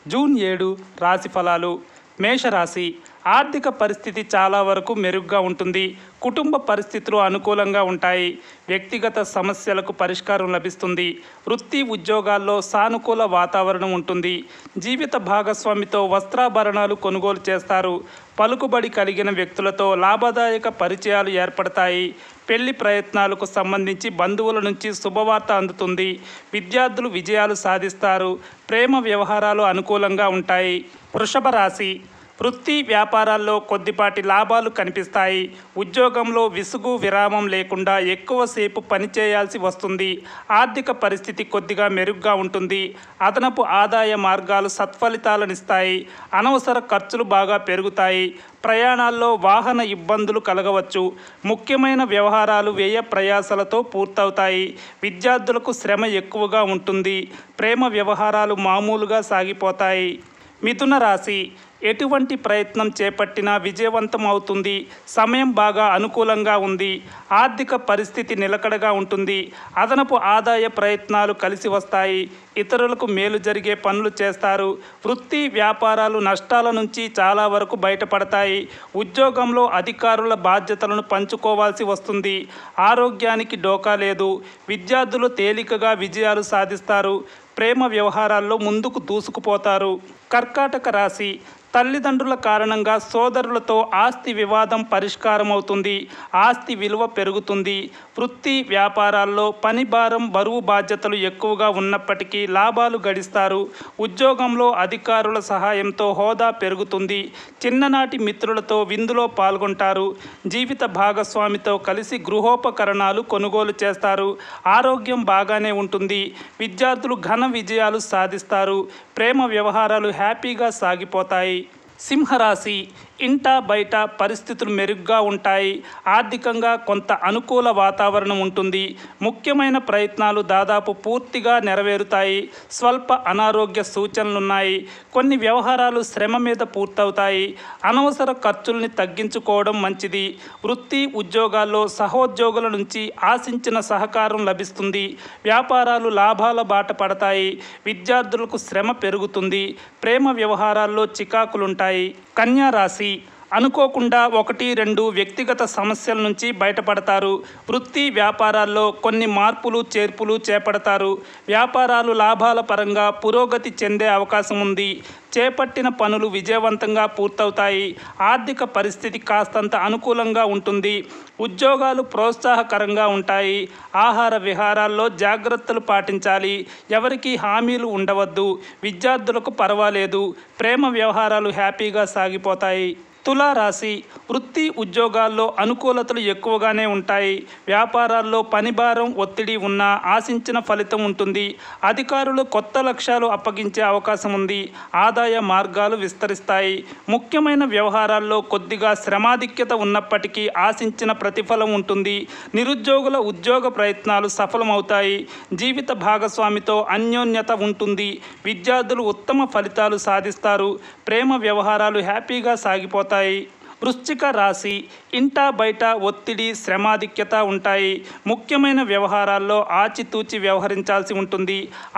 June 7 రాశి ఫలాలు. మేషరాశి. ఆర్థిక పరిస్థితి చాలా వరకు మెరుగ్గా ఉంటుంది. కుటుంబ పరిస్థితులు అనుకూలంగా ఉంటాయి. వ్యక్తిగత సమస్యలకు పరిష్కారం లభిస్తుంది. వృత్తి ఉద్యోగాల్లో సానుకూల వాతావరణం ఉంటుంది. జీవిత భాగస్వామితో వస్త్రాభరణాలు కొనుగోలు చేస్తారు. పలుకుబడి కలిగిన వ్యక్తులతో లాభదాయక పరిచయాలు ఏర్పడతాయి. పెళ్లి ప్రయత్నాలకు సంబంధించి బంధువుల నుంచి శుభవార్త అందుతుంది. విద్యార్థులు విజయాలు సాధిస్తారు. ప్రేమ వ్యవహారాలు అనుకూలంగా ఉంటాయి. వృషభ రాశి. వృత్తి వ్యాపారాల్లో కొద్దిపాటి లాభాలు కనిపిస్తాయి. ఉద్యోగంలో విసుగు విరామం లేకుండా ఎక్కువసేపు పనిచేయాల్సి వస్తుంది. ఆర్థిక పరిస్థితి కొద్దిగా మెరుగ్గా ఉంటుంది. అదనపు ఆదాయ మార్గాలు సత్ఫలితాలనిస్తాయి. అనవసర ఖర్చులు బాగా పెరుగుతాయి. ప్రయాణాల్లో వాహన ఇబ్బందులు కలగవచ్చు. ముఖ్యమైన వ్యవహారాలు వ్యయ ప్రయాసలతో పూర్తవుతాయి. విద్యార్థులకు శ్రమ ఎక్కువగా ఉంటుంది. ప్రేమ వ్యవహారాలు మామూలుగా సాగిపోతాయి. మిథున రాశి. ఎటువంటి ప్రయత్నం చేపట్టినా విజయవంతం అవుతుంది. సమయం బాగా అనుకూలంగా ఉంది. ఆర్థిక పరిస్థితి నిలకడగా ఉంటుంది. అదనపు ఆదాయ ప్రయత్నాలు కలిసి వస్తాయి. ఇతరులకు మేలు జరిగే పనులు చేస్తారు. వృత్తి వ్యాపారాలు నష్టాల నుంచి చాలా వరకు బయటపడతాయి. ఉద్యోగంలో అధికారుల బాధ్యతలను పంచుకోవాల్సి వస్తుంది. ఆరోగ్యానికి డోకా లేదు. విద్యార్థులు తేలికగా విజయాలు సాధిస్తారు. ప్రేమ వ్యవహారాల్లో ముందుకు దూసుకుపోతారు. కర్కాటక రాశి. తల్లిదండ్రుల కారణంగా సోదరులతో ఆస్తి వివాదం పరిష్కారమవుతుంది. ఆస్తి విలువ పెరుగుతుంది. వృత్తి వ్యాపారాల్లో పని భారం బరువు బాధ్యతలు ఎక్కువగా ఉన్నప్పటికీ లాభాలు గడిస్తారు. ఉద్యోగంలో అధికారుల సహాయంతో హోదా పెరుగుతుంది. చిన్ననాటి మిత్రులతో విందులో పాల్గొంటారు. జీవిత భాగస్వామితో కలిసి గృహోపకరణాలు కొనుగోలు చేస్తారు. ఆరోగ్యం బాగానే ఉంటుంది. విద్యార్థులు ఘన విజయాలు సాధిస్తారు. ప్రేమ వ్యవహారాలు హ్యాపీగా సాగిపోతాయి. సింహరాశి. ఇంటా బయట పరిస్థితులు మెరుగ్గా ఉంటాయి. ఆర్థికంగా కొంత అనుకూల వాతావరణం ఉంటుంది. ముఖ్యమైన ప్రయత్నాలు దాదాపు పూర్తిగా నెరవేరుతాయి. స్వల్ప అనారోగ్య సూచనలున్నాయి. కొన్ని వ్యవహారాలు శ్రమ మీద పూర్తవుతాయి. అనవసర ఖర్చుల్ని తగ్గించుకోవడం మంచిది. వృత్తి ఉద్యోగాల్లో సహోద్యోగుల నుంచి ఆశించిన సహకారం లభిస్తుంది. వ్యాపారాలు లాభాల బాట పడతాయి. విద్యార్థులకు శ్రమ పెరుగుతుంది. ప్రేమ వ్యవహారాల్లో చికాకులుంటాయి. కన్యా రాశి. అనుకోకుండా 1-2 వ్యక్తిగత సమస్యల నుంచి బయటపడతారు. వృత్తి వ్యాపారాల్లో కొన్ని మార్పులు చేర్పులు చేపడతారు. వ్యాపారాలు లాభాల పరంగా పురోగతి చెందే అవకాశం ఉంది. చేపట్టిన పనులు విజయవంతంగా పూర్తవుతాయి. ఆర్థిక పరిస్థితి కాస్తంత అనుకూలంగా ఉంటుంది. ఉద్యోగాలు ప్రోత్సాహకరంగా ఉంటాయి. ఆహార విహారాల్లో జాగ్రత్తలు పాటించాలి. ఎవరికీ హామీలు ఉండవద్దు. విద్యార్థులకు పర్వాలేదు. ప్రేమ వ్యవహారాలు హ్యాపీగా సాగిపోతాయి. తులారాశి. వృత్తి ఉద్యోగాల్లో అనుకూలతలు ఎక్కువగానే ఉంటాయి. వ్యాపారాల్లో పనిభారం ఒత్తిడి ఉన్నా ఆశించిన ఫలితం ఉంటుంది. అధికారులు కొత్త లక్ష్యాలు అప్పగించే అవకాశం ఉంది. ఆదాయ మార్గాలు విస్తరిస్తాయి. ముఖ్యమైన వ్యవహారాల్లో కొద్దిగా శ్రమాధిక్యత ఉన్నప్పటికీ ఆశించిన ప్రతిఫలం ఉంటుంది. నిరుద్యోగుల ఉద్యోగ ప్రయత్నాలు సఫలమవుతాయి. జీవిత భాగస్వామితో అన్యోన్యత ఉంటుంది. విద్యార్థులు ఉత్తమ ఫలితాలు సాధిస్తారు. ప్రేమ వ్యవహారాలు హ్యాపీగా సాగిపోతాయి. వృశ్చిక రాశి. ఇంటా బయట ఒత్తిడి శ్రమాధిక్యత ఉంటాయి. ముఖ్యమైన వ్యవహారాల్లో ఆచితూచి వ్యవహరించాల్సి ఉంటుంది.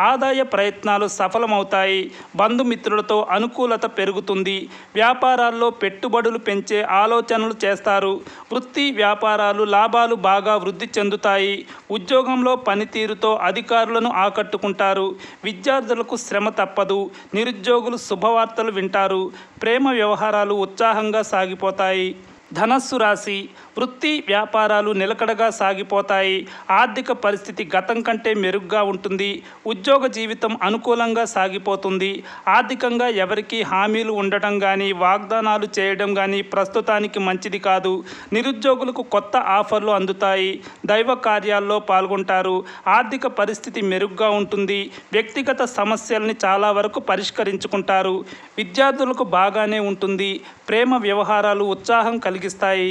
ఆదాయ ప్రయత్నాలు సఫలమవుతాయి. బంధుమిత్రులతో అనుకూలత పెరుగుతుంది. వ్యాపారాల్లో పెట్టుబడులు పెంచే ఆలోచనలు చేస్తారు. వృత్తి వ్యాపారాలు లాభాలు బాగా వృద్ధి చెందుతాయి. ఉద్యోగంలో పనితీరుతో అధికారులను ఆకట్టుకుంటారు. విద్యార్థులకు శ్రమ తప్పదు. నిరుద్యోగులు శుభవార్తలు వింటారు. ప్రేమ వ్యవహారాలు ఉత్సాహంగా సాగిపోతాయి. ధనస్సు రాశి. వృత్తి వ్యాపారాలు నిలకడగా సాగిపోతాయి. ఆర్థిక పరిస్థితి గతం కంటే మెరుగ్గా ఉంటుంది. ఉద్యోగ జీవితం అనుకూలంగా సాగిపోతుంది. ఆర్థికంగా ఎవరికీ హామీలు ఉండటం కానీ వాగ్దానాలు చేయడం కానీ ప్రస్తుతానికి మంచిది కాదు. నిరుద్యోగులకు కొత్త ఆఫర్లు అందుతాయి. దైవ కార్యాల్లో పాల్గొంటారు. ఆర్థిక పరిస్థితి మెరుగ్గా ఉంటుంది. వ్యక్తిగత సమస్యల్ని చాలా వరకు పరిష్కరించుకుంటారు. విద్యార్థులకు బాగానే ఉంటుంది. ప్రేమ వ్యవహారాలు ఉత్సాహం కలిగిస్తాయి.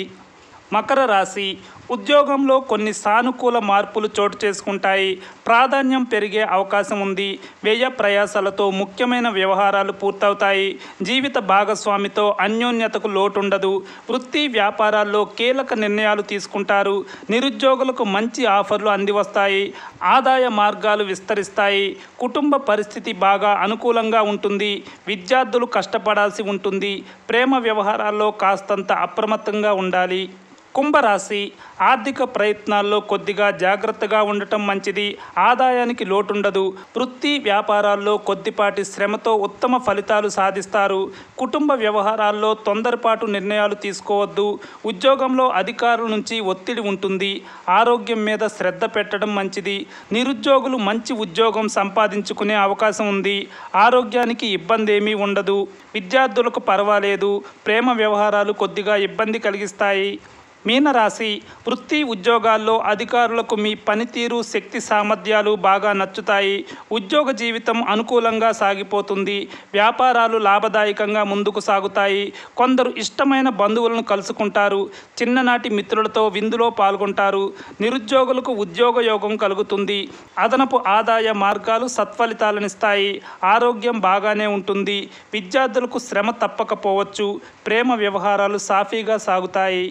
మకర రాశి ఉద్యోగంలో కొన్ని సానుకూల మార్పులు చోటు చేసుకుంటాయి. ప్రాధాన్యం పెరిగే అవకాశం ఉంది. వ్యయ ప్రయాసాలతో ముఖ్యమైన వ్యవహారాలు పూర్తవుతాయి. జీవిత భాగస్వామితో అన్యోన్యతకు లోటుండదు. వృత్తి వ్యాపారాల్లో కీలక నిర్ణయాలు తీసుకుంటారు. నిరుద్యోగులకు మంచి ఆఫర్లు అందివస్తాయి. ఆదాయ మార్గాలు విస్తరిస్తాయి. కుటుంబ పరిస్థితి బాగా అనుకూలంగా ఉంటుంది. విద్యార్థులు కష్టపడాల్సి ఉంటుంది. ప్రేమ వ్యవహారాల్లో కాస్తంత అప్రమత్తంగా ఉండాలి. కుంభరాశి ఆర్థిక ప్రయత్నాల్లో కొద్దిగా జాగ్రత్తగా ఉండటం మంచిది. ఆదాయానికి లోటుండదు. వృత్తి వ్యాపారాల్లో కొద్దిపాటి శ్రమతో ఉత్తమ ఫలితాలు సాధిస్తారు. కుటుంబ వ్యవహారాల్లో తొందరపాటు నిర్ణయాలు తీసుకోవద్దు. ఉద్యోగంలో అధికారుల నుంచి ఒత్తిడి ఉంటుంది. ఆరోగ్యం మీద శ్రద్ధ పెట్టడం మంచిది. నిరుద్యోగులు మంచి ఉద్యోగం సంపాదించుకునే అవకాశం ఉంది. ఆరోగ్యానికి ఇబ్బంది ఏమీ ఉండదు. విద్యార్థులకు పర్వాలేదు. ప్రేమ వ్యవహారాలు కొద్దిగా ఇబ్బంది కలిగిస్తాయి. మీనరాశి వృత్తి ఉద్యోగాల్లో అధికారులకు మీ పనితీరు శక్తి సామర్థ్యాలు బాగా నచ్చుతాయి. ఉద్యోగ జీవితం అనుకూలంగా సాగిపోతుంది. వ్యాపారాలు లాభదాయకంగా ముందుకు సాగుతాయి. కొందరు ఇష్టమైన బంధువులను కలుసుకుంటారు. చిన్ననాటి మిత్రులతో విందులో పాల్గొంటారు. నిరుద్యోగులకు ఉద్యోగ యోగం కలుగుతుంది. అదనపు ఆదాయ మార్గాలు సత్ఫలితాలనిస్తాయి. ఆరోగ్యం బాగానే ఉంటుంది. విద్యార్థులకు శ్రమ తప్పకపోవచ్చు. ప్రేమ వ్యవహారాలు సాఫీగా సాగుతాయి.